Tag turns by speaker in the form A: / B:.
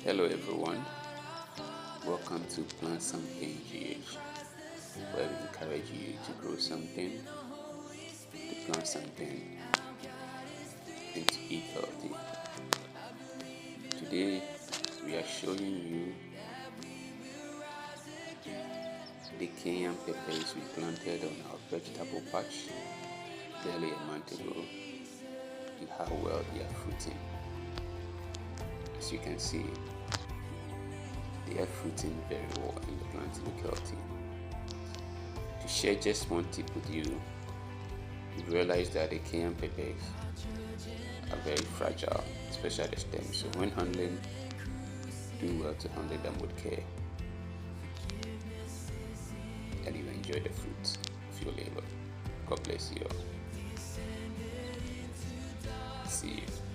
A: Hello everyone, welcome to Plant Something GH, where we encourage you to grow something, to plant something, and to eat healthy. Today we are showing you the cayenne peppers we planted on our vegetable patch barely a month ago and how well they are fruiting. As you can see, they are fruiting very well and the plants look healthy. To share just one tip with you, you've realized that the cayenne peppers are very fragile, especially the stems. So when handling, do well to handle them with care, and you enjoy the fruits of your labor. God bless you all. See you.